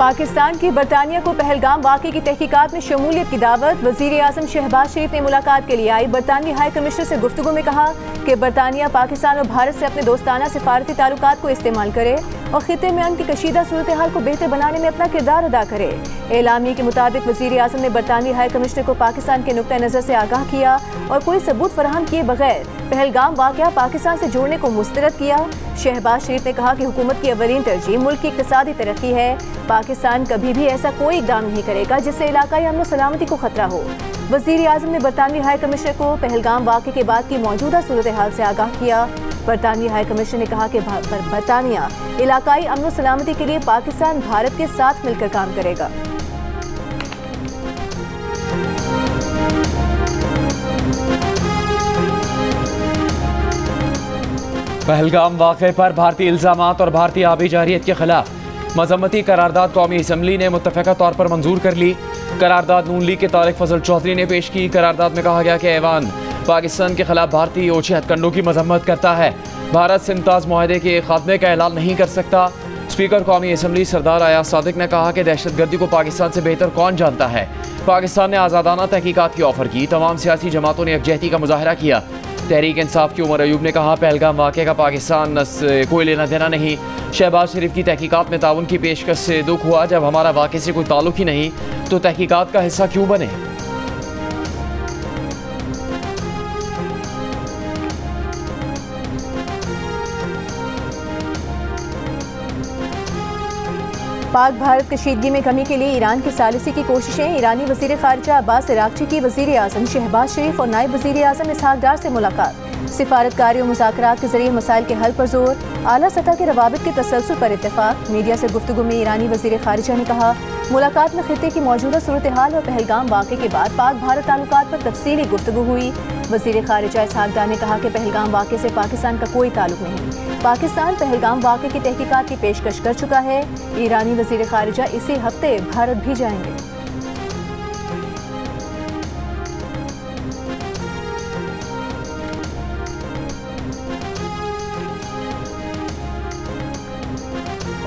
पाकिस्तान की बरतानिया को पहलगाम वाक़े की तहकीकात में शमूलियत की दावत। वज़ीर आज़म शहबाज शरीफ ने मुलाकात के लिए आई बरतानवी हाई कमिश्नर से गुफ्तगू में कहा कि बरतानिया पाकिस्तान और भारत से अपने दोस्ताना सिफारती ताल्लुकात को इस्तेमाल करे और खिते में अमन की कशीदा सूरत हाल को बेहतर बनाने में अपना किरदार अदा करे। एलामी के मुताबिक वज़ीर आज़म ने बरतानवी हाई कमिश्नर को पाकिस्तान के नुक्ता नज़र से आगाह किया और कोई सबूत फराहम किए बगैर पहलगाम वाक़या पाकिस्तान से जोड़ने को मुस्तरद किया। शहबाज शरीफ ने कहा कि हुकूमत की अवलीन तरजीह मुल्क की इक़्तिसादी तरक्की है। पाकिस्तान कभी भी ऐसा कोई इक़दाम नहीं करेगा जिससे इलाकाई अमन सलामती को खतरा हो। वज़ीर आज़म ने बरतानवी हाई कमिश्नर को पहलगाम वाक़े के बाद की मौजूदा सूरत हाल से आगाह किया। बरतानवी हाई कमिश्नर ने कहा कि बरतानिया इलाकाई अमन सलामती के लिए पाकिस्तान भारत के साथ मिलकर काम करेगा। पहलगाम वाक़े पर भारतीय इल्ज़ामात और भारतीय आबी जारियत के खिलाफ मजम्मती करारदाद कौमी असम्बली ने मुत्तफ़िक़ा तौर पर मंजूर कर ली। करारदाद नून लीग के तारिक फजल चौधरी ने पेश की। करारदाद में कहा गया कि ऐवान पाकिस्तान के खिलाफ भारतीय ओछे हथकंडों की मजम्मत करता है, भारत से इम्ताज़ मुआहदे के खात्मे का ऐलान नहीं कर सकता। स्पीकर कौमी असम्बली सरदार अयाज सादिक ने कहा कि दहशतगर्दी को पाकिस्तान से बेहतर कौन जानता है। पाकिस्तान ने आज़ादाना तहकीकात की ऑफर की। तमाम सियासी जमातों ने यकजहती का मुजाहरा किया। तहरीक इंसाफ की उमर अयूब ने कहा पहलगाम वाक़े का पाकिस्तान से कोई लेना देना नहीं। शहबाज शरीफ की तहकीकात में ताउन की पेशकश से दुख हुआ। जब हमारा वाक़े से कोई ताल्लुक ही नहीं तो तहकीकात का हिस्सा क्यों बने। पाक भारत कशीदगी में कमी के लिए ईरान की सालिसी की कोशिशें। ईरानी वज़ीर ख़ारिजा अब्बास इराक़ची की वज़ीर आज़म शहबाज शरीफ और नायब वज़ीर आज़म इसहाक डार से मुलाकात। सिफारतकारी और मुज़ाकरात के ज़रिए मसाइल के हल पर जोर। आला सतह के रवाबित के तसलसल पर इत्तेफाक। मीडिया से गुफ्तगू में ईरानी वज़ीर ख़ारिजा ने कहा मुलाकात में खित्ते की मौजूदा सूरत हाल और पहलगाम वाक़े के बाद पाक भारत ताल्लुकात पर तफसीली गुफ्तगू हुई। वज़ीर ख़ारिजा इसहाक डार ने कहा कि पहलगाम वाक़े से पाकिस्तान का कोई ताल्लुक नहीं। पाकिस्तान पहलगाम वाक़े की तहकीकात की पेशकश कर चुका है। ईरानी वज़ीर ख़ारिजा इसी हफ्ते भारत भी जाएंगे।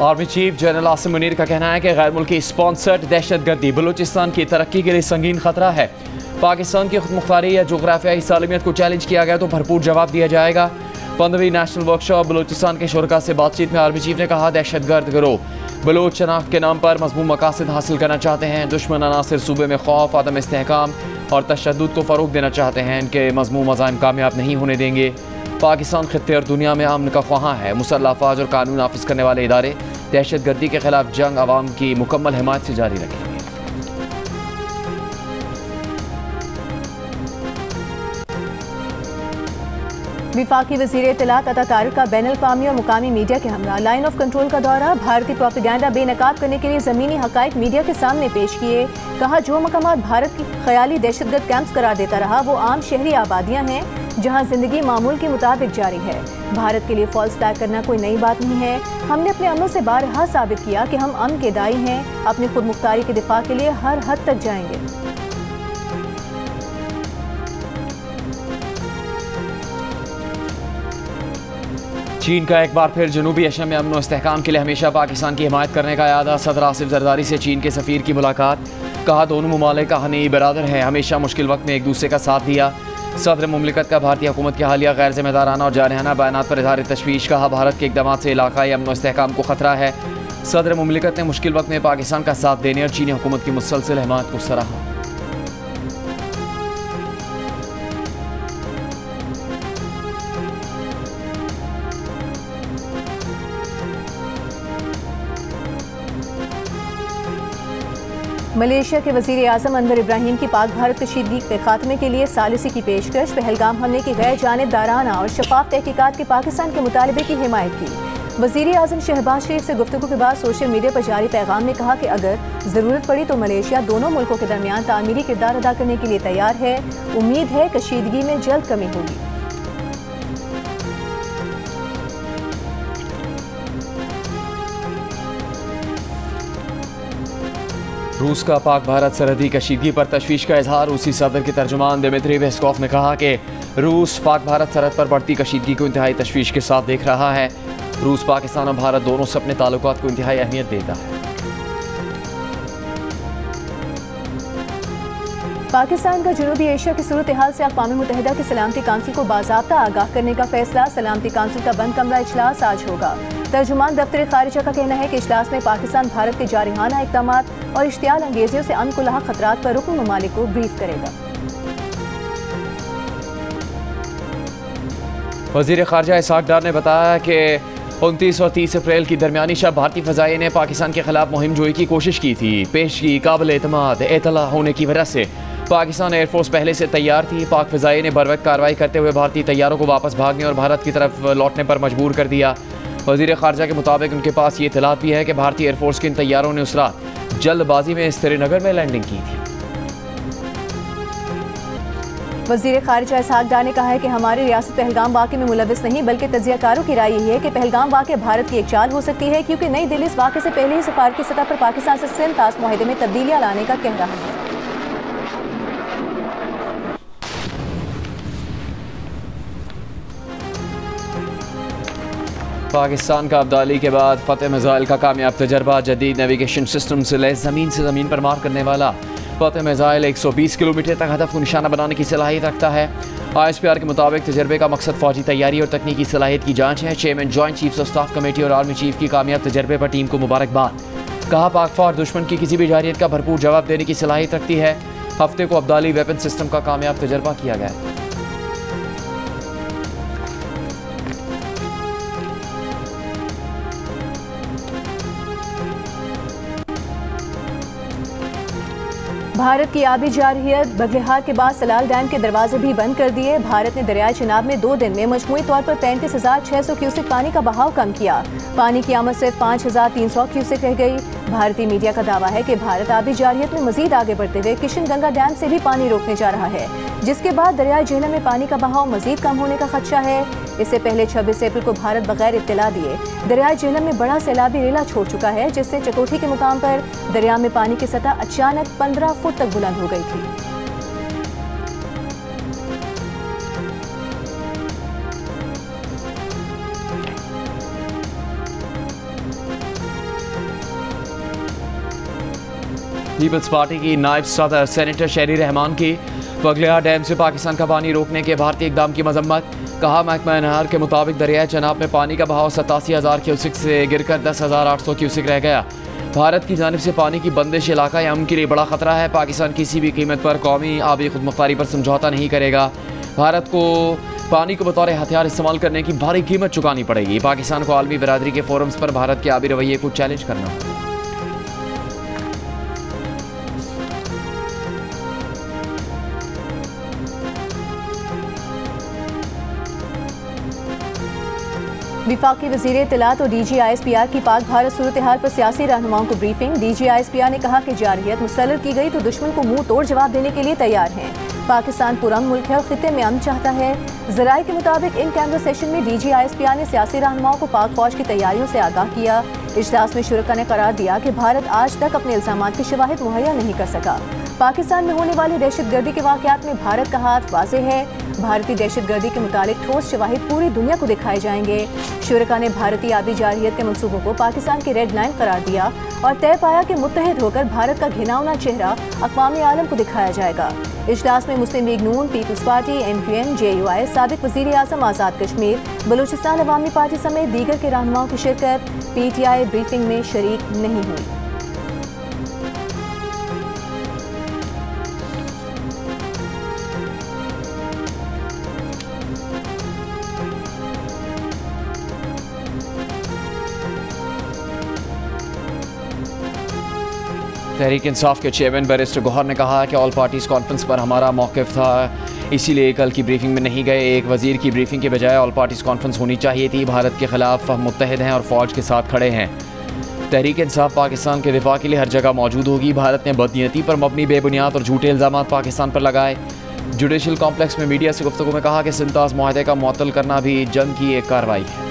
Army chief general Asim Munir का कहना है कि गैर मुल्की स्पॉन्सर्ड दहशतगर्दी बलूचिस्तान की तरक्की के लिए संगीन खतरा है। पाकिस्तान की खुदमुख्तारी या जोग्राफियाई सालमियत को चैलेंज किया गया तो भरपूर जवाब दिया जाएगा। 15वीं नेशनल वर्कशॉप बलूचिस्तान के शुरका से बातचीत में आर्मी चीफ ने कहा दहशतगर्द गिरोह बलूच शनाख्त के नाम पर मज़मूम मकासद हासिल करना चाहते हैं। दुश्मन अनासिर सूबे में खौफ, अदम इस्तेहकाम और तशद्दुद को फ़रोग देना चाहते हैं। इनके मज़मूम अज़ाइम कामयाब नहीं होने देंगे। पाकिस्तान खित्ते और दुनिया में अमन का ख्वाहां है। मुसल्लह अफवाज और कानून नाफिज करने वाले इदारे दहशतगर्दी के खिलाफ जंग अवाम की मुकम्मल हिमायत से जारी रखेंगे। विफाकी वज़ीर इत्तलात अता तारिक का बैनुल अक़वामी और मुकामी मीडिया के हमरा लाइन ऑफ कंट्रोल का दौरा। भारतीय प्रोपेगेंडा बेनकाब करने के लिए ज़मीनी हक़ाइक़ मीडिया के सामने पेश किए। कहा जो मकामात भारत की ख़याली दहशतगर्द कैंप्स करार देता रहा वो आम शहरी आबादियाँ हैं जहाँ ज़िंदगी मामूल के मुताबिक जारी है। भारत के लिए फॉल्स फ्लैग करना कोई नई बात नहीं है। हमने अपने अमलों से बारहा साबित किया कि हम अमन के दाई हैं। अपनी खुद मुख्तारी के दिफा के लिए हर हद तक जाएंगे। चीन का एक बार फिर जनूबी एशिया में अमन और इस्तेहकाम के लिए हमेशा पाकिस्तान की हिमायत करने का इरादा। सदर आसिफ जरदारी से चीन के सफ़ीर की मुलाकात। कहा दोनों ममालिक का हनी बरादर है, हमेशा मुश्किल वक्त में एक दूसरे का साथ दिया। सदर मुमलिकत का भारतीय हुकूमत की हालिया गैर जिम्मेदाराना और जारहाना बयानात पर इज़हार तशवीश। कहा भारत के इक़दामात से इलाकाई अमन और इस्तेहकाम को खतरा है। सदर मुमलिकत ने मुश्किल वक्त में पाकिस्तान का साथ देने और चीनी हुकूमत की मुसलसल हिमायत को सराहा। मलेशिया के वज़ीर आज़म अनवर इब्राहीम की पाक भारत कशीदगी के खात्मे के लिए सालिसी की पेशकश। पहलगाम हमले की गैर जानिबदाराना और शफाफ तहकीकात के पाकिस्तान के मुतालबे की हिमायत की। वज़ीर आज़म शहबाज शरीफ से गुफ्तगू के बाद सोशल मीडिया पर जारी पैगाम में कहा कि अगर ज़रूरत पड़ी तो मलेशिया दोनों मुल्कों के दरमियान तामीरी किरदार अदा करने के लिए तैयार है। उम्मीद है कशीदगी में जल्द कमी होगी। रूस का पाक भारत सरहदी कशीदगी पर तशवीश का इजहार। रूसी सदर के तर्जुमान दिमित्री पेस्कोव ने कहा कि रूस पाक भारत सरहद पर बढ़ती कशीदगी को इंतहाई तशवीश के साथ देख रहा है। रूस पाकिस्तान और भारत दोनों से अपने ताल्लुकात को इंतहाई अहमियत देता है। पाकिस्तान का जनूबी एशिया की सूरत हाल से अक़वाम मुत्तहिदा की सलामती काउंसिल को बाज़ाब्ता आगाह करने का फैसला। सलामती काउंसिल का बंद कमरा इजलास आज होगा। तर्जुमान दफ्तर खारिजा का कहना है कि इजलास में पाकिस्तान भारत के जारिहाना इक़दामात और इश्तियाल अंगेजियों से अनकुलह खतरात पर रुकन ममालिक को ब्रीफ करेगा। वज़ीर ख़ारिजा इसहाक़ डार ने बताया कि 29 और 30 अप्रैल की दरमियानी शब भारतीय फ़ज़ाइया ने पाकिस्तान के खिलाफ मुहिम जोई की कोशिश की थी। पेशगी काबिल एतमाद एतला होने की वजह से पाकिस्तान एयरफोर्स पहले से तैयार थी। पाक फ़ज़ाइया ने बर वक्त कार्रवाई करते हुए भारतीय तैयारों को वापस भागने और भारत की तरफ लौटने पर मजबूर कर दिया। वज़ीर ख़ारिजा के मुताबिक उनके पास ये इत्तलात भी है कि भारतीय एयरफोर्स के इन तैयारों ने उस रात जल्दबाजी में श्रीनगर में लैंडिंग की थी। वज़ीर ख़ारिजा इसहाक़ डार ने कहा है कि हमारी रियासत पहलगाम वाक़े में मुलविस नहीं, बल्कि तजियाकारों की राय यही है कि पहलगाम वाक़े भारत की एक चाल हो सकती है, क्योंकि नई दिल्ली इस वाक़े से पहले ही सफारती सतह पर पाकिस्तान से सिंध ताश मुआहदे में तब्दीलियाँ लाने का कह रहा है। पाकिस्तान का अब्दाली के बाद फतेह मिसाइल का कामयाब तजर्बा। जदीद नेविगेशन सिस्टम से लैस ज़मीन से ज़मीन पर मार करने वाला फतेह मिसाइल 120 किलोमीटर तक हदफ को निशाना बनाने की सलाहियत रखता है। ISPR के मुताबिक तजर्बे का मकसद फौजी तैयारी और तकनीकी सलाहियत की जाँच है। Chairman joint chiefs of staff committee और आर्मी चीफ की कामयाब तजर्बे पर टीम को मुबारकबाद। कहा पाक फौज दुश्मन की किसी भी जारियत का भरपूर जवाब देने की सलाहियत रखती है। हफ्ते को अब्दाली वेपन सिस्टम का कामयाब तजर्बा किया गया। भारत की आबी जारहियत बगलिहार के बाद सलाल डैम के दरवाजे भी बंद कर दिए। भारत ने दरियाए चिनाब में 2 दिन में मजमूई तौर पर 35,600 क्यूसेक पानी का बहाव कम किया। पानी की आमद सिर्फ 5,300 क्यूसेक रह गई। भारतीय मीडिया का दावा है कि भारत आबी जारहियत में मजीद आगे बढ़ते हुए किशन गंगा डैम से भी पानी रोकने जा रहा है, जिसके बाद दरियाए झेलम में पानी का बहाव मजीद कम होने का खदशा है। इससे पहले 26 अप्रैल को भारत बगैर इत्तला दिए दरियाए झेलम में बड़ा सैलाबी रेला छोड़ चुका है, जिससे चकोठी के मुकाम पर दरिया में पानी की सतह अचानक 15 फुट तक बुलंद हो गई थी। पीपल्स पार्टी की नायब सदर सेनेटर शहरी रहमान की बगलिहार डैम से पाकिस्तान का पानी रोकने के भारतीय इक़दाम की मजम्मत। कहा महकमा नहर के मुताबिक दरियाए चनाब में पानी का बहाव 87,000 क्यूसेक से गिरकर 10,800 क्यूसेक रह गया। भारत की जानिब से पानी की बंदिश इलाका अमन के लिए बड़ा खतरा है। पाकिस्तान किसी भी कीमत पर कौमी आबी खुदमुख्तारी पर समझौता नहीं करेगा। भारत को पानी को बतौर हथियार इस्तेमाल करने की भारी कीमत चुकानी पड़ेगी। पाकिस्तान को आलमी बरादरी के फोरम्स पर भारत के आबी रवैये को चैलेंज करना होगा। विफाकी वज़ीर इत्तलात और DG ISPR की पाक भारत सूरत हाल पर सियासी रहनुमाओं को ब्रीफिंग। DG ISPR ने कहा कि जारहियत मुसल्लत की गई तो दुश्मन को मुंह तोड़ जवाब देने के लिए तैयार हैं। पाकिस्तान पुरअमन मुल्क है और खित्ते में अमन चाहता है। ज़राए के मुताबिक इन कैमरा सेशन में DG ISPR ने सियासी रहनुमाओं को पाक फौज की तैयारियों से आगाह किया। इजलास में शुरका ने करार दिया कि भारत आज तक अपने इल्ज़ामात की शवाहिद मुहैया नहीं कर सका। पाकिस्तान में होने वाली दहशतगर्दी के वाक़यात में भारत का हाथ वाज़ेह है। भारतीय दहशतगर्दी के मुतालिक ठोस शवाहिद पूरी दुनिया को दिखाए जाएंगे। शुरका ने भारतीय आबी जारहियत के मंसूबों को पाकिस्तान की रेड लाइन करार दिया और तय पाया कि मुत्तहिद होकर भारत का घिनौना चेहरा अक़वामी आलम को दिखाया जाएगा। इजलास में मुस्लिम लीग नून, पीपल्स पार्टी, MQM, JUI, साबिक वज़ीर आज़म आज़ाद कश्मीर, बलूचिस्तान अवामी पार्टी समेत दीगर के रहनुमाओं की शिरकत। PTI ब्रीफिंग में शरीक नहीं हुई। तहरीक इंसाफ के चेयरमैन बैरिस्टर गौहर ने कहा कि ऑल पार्टीज़ कॉन्फ्रेंस पर हमारा मौक़िफ़ था, इसीलिए कल की ब्रीफिंग में नहीं गए। एक वज़ीर की ब्रीफिंग के बजाय ऑल पार्टीज़ कॉन्फ्रेंस होनी चाहिए थी। भारत के ख़िलाफ़ हम मुत्तहिद हैं और फ़ौज के साथ खड़े हैं। तहरीक इंसाफ पाकिस्तान के दिफा के लिए हर जगह मौजूद होगी। भारत ने बदनीयती पर मबनी बेबुनियाद और झूठे इल्ज़ामात पाकिस्तान पर लगाए। जुडिशल कॉम्प्लेक्स में मीडिया से गुफ्तगू में कहा कि सिंध ताश मुआहदे का मुअत्तल करना भी जंग की एक कार्रवाई है।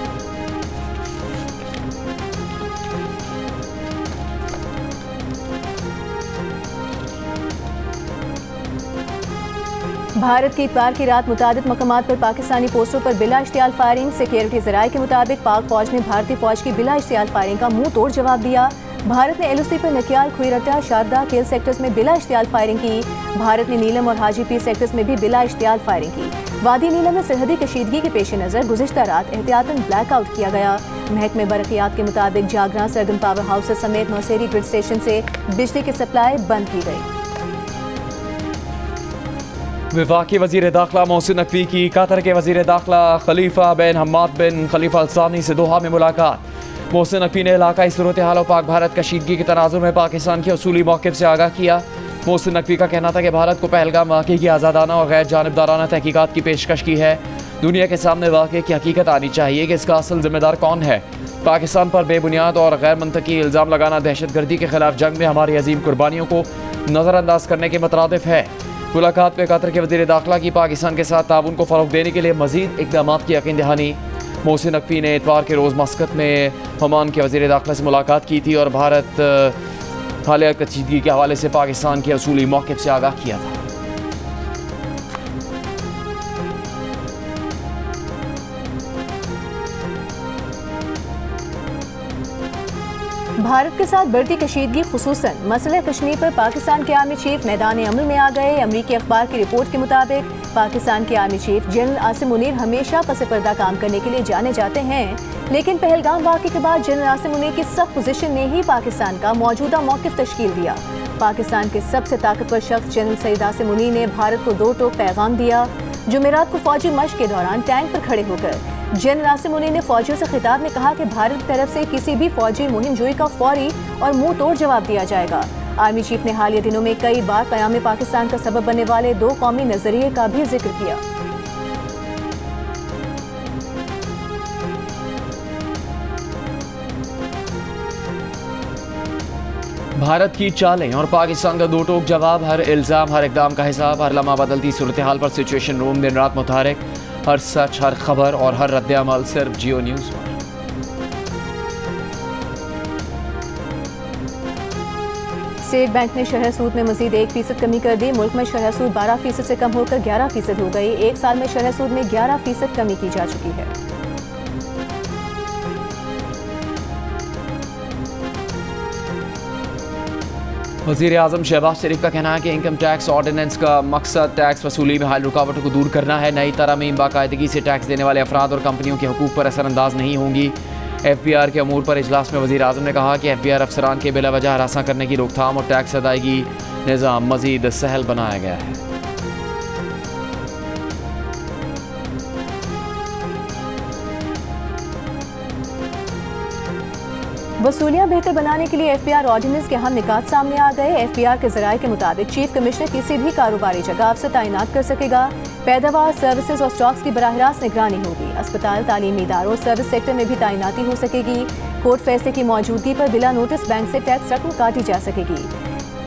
भारत की इतवार की रात मुतादिद मकामात पर पाकिस्तानी पोस्टों पर बिला इश्तियाल फायरिंग। सिक्योरिटी ज़राए के मुताबिक पाक फौज ने भारतीय फौज की बिला इश्तियाल फायरिंग का मुंह तोड़ जवाब दिया। भारत ने LOC पर नकियाल, खुईरट्टा, शारदा, केल सेक्टर्स में बिला इश्तियाल फायरिंग की। भारत ने नीलम और हाजीपीर सेक्टर्स में भी बिला इश्तियाल फायरिंग की। वादी नीलम में सरहदी कशीदगी के पेश नज़र गुज़िश्ता रात एहतियातन ब्लैकआउट किया गया। महकमे बरक़ियात के मुताबिक जागरा, सरगन पावर हाउसेस समेत नौसेरी ग्रिड स्टेशन से बिजली की सप्लाई बंद की गई। वफाकी वज़ीर दाखिला मोहसिन नकवी की कतर के वज़ीर दाखिला खलीफा बिन हम्माद बिन खलीफा अल सानी से दोहा में मुलाकात। मोहसिन नकवी ने इलाकाई सूरत हाल और पाक भारत कशीदगी के तनाजुर में पाकिस्तान के उसूली मौक़िफ़ से आगाह किया। मोहसिन नकवी का कहना था कि भारत को पहलगाम वाक़े की आज़ादाना और गैर जानिबदाराना तहकीकात की पेशकश की है। दुनिया के सामने वाक़े की हकीकत आनी चाहिए कि इसका असल जिम्मेदार कौन है। पाकिस्तान पर बेबुनियाद और गैर मंतकी इल्ज़ाम लगाना दहशतगर्दी के खिलाफ जंग में हमारी अजीम कुर्बानियों को नज़रअंदाज करने के मुतरादिफ है। मुलाकात में कतर के वज़ीर दाखिला की पाकिस्तान के साथ ताउन को फ़रोग़ देने के लिए मज़ीद इक़दाम की यकीन दहानी। मोहसिन नकवी ने इतवार के रोज़ मस्कत में ओमान के वज़ीर दाखिला से मुलाकात की थी और भारत हालिया कशीदगी के हवाले से पाकिस्तान के असूली मौक़िफ़ से आगाह किया था। भारत के साथ बढ़ती कशीदगी खुसूसन मसले कश्मीर पर पाकिस्तान के आर्मी चीफ मैदान अमल में आ गए। अमरीकी अखबार की रिपोर्ट के मुताबिक पाकिस्तान के army chief general Asim Munir हमेशा पस पर्दा काम करने के लिए जाने जाते हैं, लेकिन पहलगाम वाक़े के बाद जनरल आसिम मुनीर की सख्त पोजीशन ने ही पाकिस्तान का मौजूदा मौक़िफ़ तश्कील दिया। पाकिस्तान के सबसे ताकतवर शख्स जनरल सईद आसिम मुनीर ने भारत को दो टोक पैगाम दिया। जुमेरात को फौजी मश्क के दौरान टैंक पर खड़े होकर जनरल आसिम मुनीर ने फौजियों से खिताब में कहा कि भारत की तरफ से किसी भी फौजी मुहिम जोई का फौरी और मुंह तोड़ जवाब दिया जाएगा। आर्मी चीफ ने हालिया दिनों में कई बार क़याम पाकिस्तान का सबब बनने वाले दो कौमी नजरिए का भी जिक्र किया। भारत की चालें और पाकिस्तान का दो टोक जवाब, हर इल्ज़ाम, हर इक़दाम का हिसाब, हर लम्हा बदलती सूरत हाल पर सिचुएशन रूम दिन रात मुतारिक, हर सच, हर खबर और हर रद्द-ए-अमल सिर्फ जियो न्यूज़ पर। स्टेट बैंक ने शरह सूद में मजीद 1% कमी कर दी। मुल्क में शरह सूद 12% से कम होकर 11% हो गई। एक साल में शरह सूद में 11% कमी की जा चुकी है। वज़ीर आज़म शहबाज शरीफ का कहना है कि इनकम टैक्स ऑर्डिनेंस का मकसद टैक्स वसूली में हाल रुकावटों को दूर करना है। नई तरमीम बाकायदगी से टैक्स देने वाले अफराद और कंपनियों के हकूक़ पर असरअंदाज नहीं होंगी। FBR के अमूर पर इजलास में वज़ीर आज़म ने कहा कि FBR अफसरान के बिला वजह हरासा करने की रोकथाम और टैक्स अदायगी निज़ाम मज़ीद सहल बनाया गया है। वसूलियाँ बेहतर बनाने के लिए FBR ऑर्डिनेंस के अहम निकात सामने आ गए। FBR के ज़राए के मुताबिक चीफ कमिश्नर किसी भी कारोबारी जगह अफसर तैनात कर सकेगा। पैदावार, सर्विसेज और स्टॉक्स की बराह रास्त निगरानी होगी। अस्पताल, तालीमी इदारों, सर्विस सेक्टर में भी तैनाती हो सकेगी। कोर्ट फैसले की मौजूदगी पर बिला नोटिस बैंक से टैक्स रकम काटी जा सकेगी।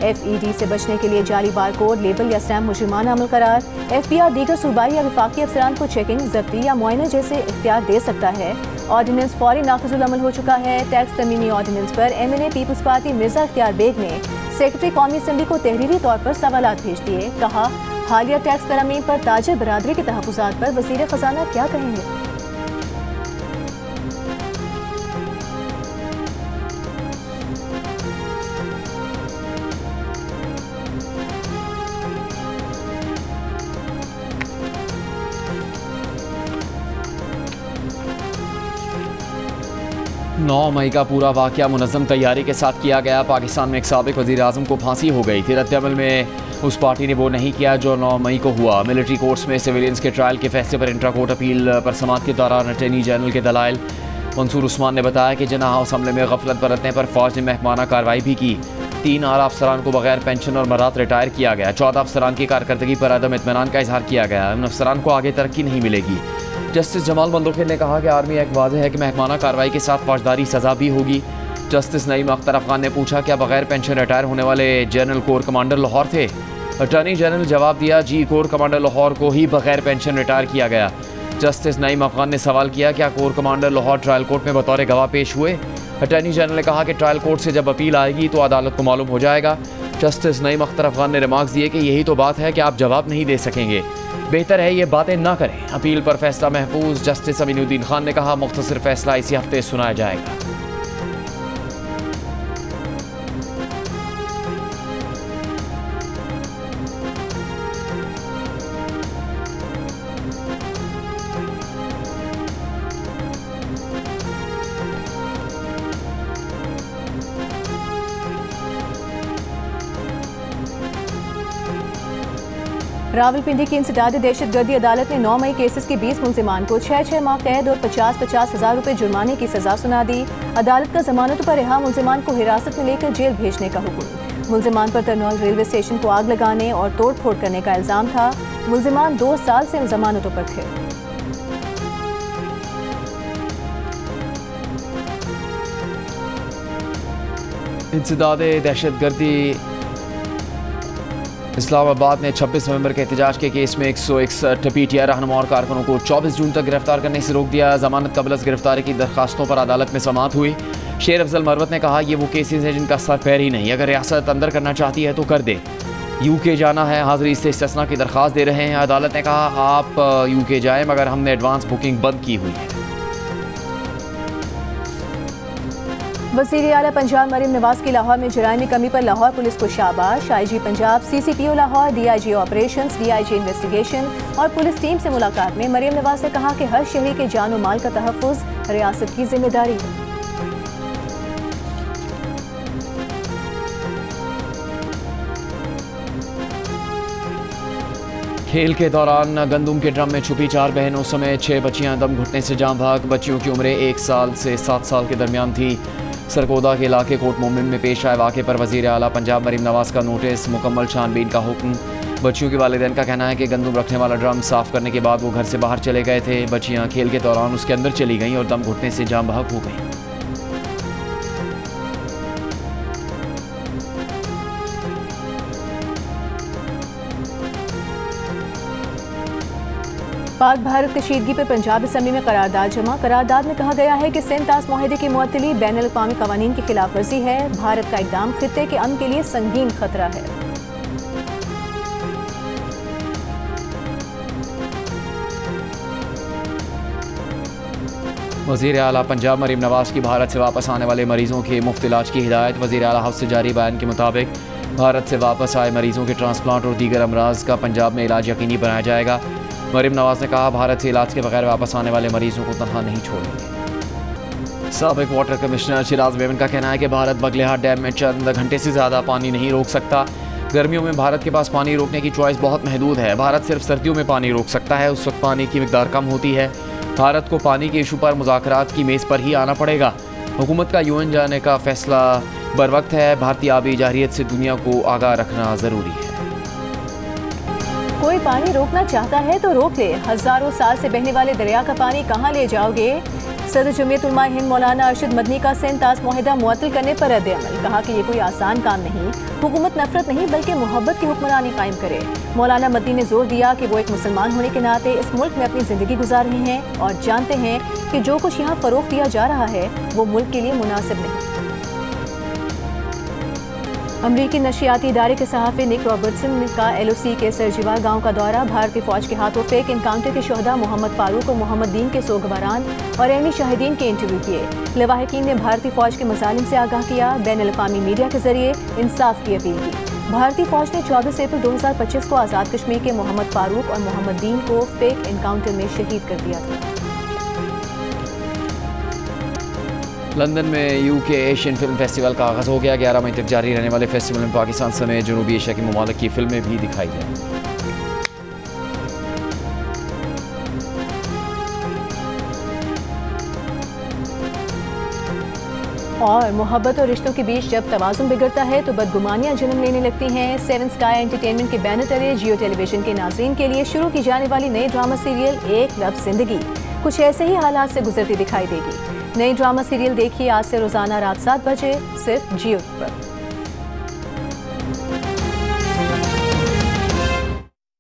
FED से बचने के लिए जाली बारकोड, लेबल या स्टैम्प मुजरिमाना अमल करार। FBR दीगर सूबाई या वफाकी अफसरान को चेकिंग, जब्ती या मुआयना जैसे इख्तियार दे सकता है। ऑर्डिनेंस फौरी नाफिजुल अमल हो चुका है। टैक्स तरमीमी ऑर्डिनेंस पर MNA पीपल्स पार्टी मिर्जा इख्तियार बेग ने सेक्रेटरी कौमी असम्बली को तहरीरी तौर पर सवालात भेज दिए। कहा, हालिया टैक्स तरमीम पर ताजिर बरादरी के तहफ़्फ़ुज़ात पर वज़ीर ख़ज़ाना क्या कहेंगे। नौ मई का पूरा वाक़या मुनज़्ज़म तैयारी के साथ किया गया। पाकिस्तान में एक साबिक़ वज़ीर आज़म को फांसी हो गई थी। रद्द-ए-अमल में उस पार्टी ने वो नहीं किया जो 9 मई को हुआ। मिलिट्री कोर्ट्स में सिविलियंस के ट्रायल के फैसले पर इंट्रा कोर्ट अपील पर समाअत के दौरान अटॉर्नी जनरल के दलाइल मंसूर उस्मान ने बताया कि जिन्ना हाउस हमले में गफलत बरतने पर फ़ौज ने महकमाना कार्रवाई भी की। 3 आला अफसरान को बगैर पेंशन और मरात रिटायर किया गया। 14 अफसरान की कारकर्दगी पर अदम इत्मीनान का इजहार किया गया। इन अफसरान को आगे तरक्की नहीं मिलेगी। जस्टिस जमाल मंदोखिल ने कहा कि आर्मी एक्ट वाज़ेह है कि महकमाना कार्रवाई के साथ फौजदारी सज़ा भी होगी। जस्टिस नईम अख्तर अफगान ने पूछा क्या बगैर पेंशन रिटायर होने वाले जनरल कोर कमांडर लाहौर थे। अटॉर्नी जनरल जवाब दिया, जी, कोर कमांडर लाहौर को ही बगैर पेंशन रिटायर किया गया। जस्टिस नईम अफगान ने सवाल किया, क्या core commander Lahore trial court में बतौर गवाह पेश हुए। अटॉर्नी जनरल ने कहा कि ट्रायल कोर्ट से जब अपील आएगी तो अदालत को मालूम हो जाएगा। जस्टिस नईम अख्तर अफगान ने रिमार्क्स दिए कि यही तो बात है कि आप जवाब नहीं दे सकेंगे, बेहतर है ये बातें ना करें। अपील पर फैसला महफूज। जस्टिस अमीनुद्दीन खान ने कहा, मुख्तसर फैसला इसी हफ्ते सुनाया जाएगा। रावलपिंडी की इंसदादी दहशतगर्दी अदालत ने 9 मई केसेस के 20 मुलजिमान को 6 माह कैद और 50-50 हज़ार रुपए जुर्माने की सजा सुना दी। अदालत का जमानतों पर रिहा मुलजिमान को हिरासत में लेकर जेल भेजने का हुक्म। मुलजिमान पर तरनौल रेलवे स्टेशन को आग लगाने और तोड़ फोड़ करने का इल्जाम था। मुलजिमान 2 साल से जमानतों पर थे। इंसदादे दहशतगर्दी इस्लामाबाद ने 26 नवंबर के एहतजाज के केस में 161 पीटीआई रहनुमा और कारकुनों को 24 जून तक गिरफ्तार करने से रोक दिया। जमानत कबल गिरफ्तारी की दरखास्तों पर अदालत में समाअत हुई। शेर अफजल मरवत ने कहा, ये वो केसेस हैं जिनका सर पैर ही नहीं, अगर रियासत अंदर करना चाहती है तो कर दे। यूके जाना है, हाजिरी से इस्तिस्ना की दरख्वास्त दे रहे हैं। अदालत ने कहा, आप यूके जाएं मगर हमने एडवांस बुकिंग बंद की हुई है। वज़ीर आला पंजाब मरीम नवाज की लाहौर में जराइम में कमी पर लाहौर पुलिस को शाबाश। IG Punjab, CCPO Lahore, DIG operations, DIG investigation और पुलिस टीम से मुलाकात में मरीम नवाज ने कहा कि हर शहरी के जान और माल का तहफ़्फ़ुज़ रियासत की जिम्मेदारी है। खेल के दौरान गंदुम के ड्रम में छुपी 4 बहनों समेत 6 बच्चियां दम घुटने से जाँ भाग। बच्चियों की उम्रें 1 साल से 7 साल के दरमियान थी। सरगोदा के इलाके कोट मोमिन में पेश आए वाक़े पर वज़ीर आला पंजाब मरीम नवाज का नोटिस, मुकम्मल छानबीन का हुक्म। बच्चियों के वालिदैन का कहना है कि गंदुम रखने वाला ड्रम साफ़ करने के बाद वो घर से बाहर चले गए थे। बच्चियां खेल के दौरान उसके अंदर चली गईं और दम घुटने से जाँ भाग हो गईं। पाक भारत कशीदगी पर पंजाब असम्बली में करारदाद जमा। करारदाद में कहा गया है कि सिंध तास मुआहदे की मुअत्तली बैनुल-अक़वामी क़वानीन की खिलाफ वर्जी है। भारत का इक़दाम खित्ते के अमन के लिए संगीन खतरा है। वज़ीर आला पंजाब मरीम नवाज की भारत से वापस आने वाले मरीजों के मुफ्त इलाज की हिदायत। वज़ीर आला हाउस से जारी बयान के मुताबिक भारत से वापस आए मरीजों के ट्रांसप्लांट और दीगर अमराज का पंजाब में इलाज यकीनी बनाया जाएगा। मरीम नवाज ने कहा, भारत से इलाज के बगैर वापस आने वाले मरीजों को तनहा नहीं छोड़ेंगे। साबिक वाटर कमिश्नर शिराज बेमन का कहना है कि भारत बगलेहाट डैम में चंद घंटे से ज़्यादा पानी नहीं रोक सकता। गर्मियों में भारत के पास पानी रोकने की चॉइस बहुत महदूद है। भारत सिर्फ सर्दियों में पानी रोक सकता है, उस वक्त पानी की मिकदार कम होती है। भारत को पानी के इशू पर मुज़ाकरात की मेज़ पर ही आना पड़ेगा। हुकूमत का UN जाने का फैसला बरवक्त है। भारतीय आबी जारियत से दुनिया को आगाह रखना ज़रूरी है। कोई पानी रोकना चाहता है तो रोक ले, हजारों साल से बहने वाले दरिया का पानी कहाँ ले जाओगे। सदर जमीयत उलमा हिंद मौलाना अरशद मदनी का सिंध तास मुआहदा मुअत्तल करने पर रद्द अमल। कहा कि ये कोई आसान काम नहीं, हुकूमत नफरत नहीं बल्कि मोहब्बत की हुक्मरानी कायम करे। मौलाना मदनी ने जोर दिया कि वो एक मुसलमान होने के नाते इस मुल्क में अपनी ज़िंदगी गुजार रहे हैं और जानते हैं कि जो कुछ यहाँ फ़रोख्त दिया जा रहा है वो मुल्क के लिए मुनासिब नहीं। अमरीकी नशियाती इदारे के सहाफ़ी निक रॉबर्टसन का LOC के सरजीवार गांव का दौरा। भारतीय फ़ौज के हाथों फेक इनकाउंटर के शोहदा मोहम्मद फारूक और मोहम्मद दीन के सोगवारान और एमी शाहिदीन के इंटरव्यू किए। लवाहिकीन ने भारतीय फ़ौज के मसालिम से आगाह किया। बैनुल-अक़वामी मीडिया के जरिए इंसाफ की अपील की। भारतीय फ़ौज ने 24 अप्रैल 2025 को आज़ाद कश्मीर के मोहम्मद फारूक और मोहम्मद दीन को फेक इनकाउंटर में शहीद कर दिया था। लंदन में UK एशियन फिल्म फेस्टिवल का आगाज़ हो गया। 11 मई तक जारी रहने वाले फेस्टिवल में पाकिस्तान समेत जनूबी एशिया के ममालिक की फिल्में भी दिखाई जाएंगी। और मोहब्बत और रिश्तों के बीच जब तवाज़ुन बिगड़ता है तो बदगुमानियां जन्म लेने लगती हैं। 7 स्काई एंटरटेनमेंट के बैनर तले जियो टेलीविजन के नाज़रीन के लिए शुरू की जाने वाली नई ड्रामा सीरियल एक लफ्ज़ ज़िंदगी कुछ ऐसे ही हालात से गुजरती दिखाई देगी। नई ड्रामा सीरियल देखिए आज से रोज़ाना रात 7 बजे सिर्फ जियो पर।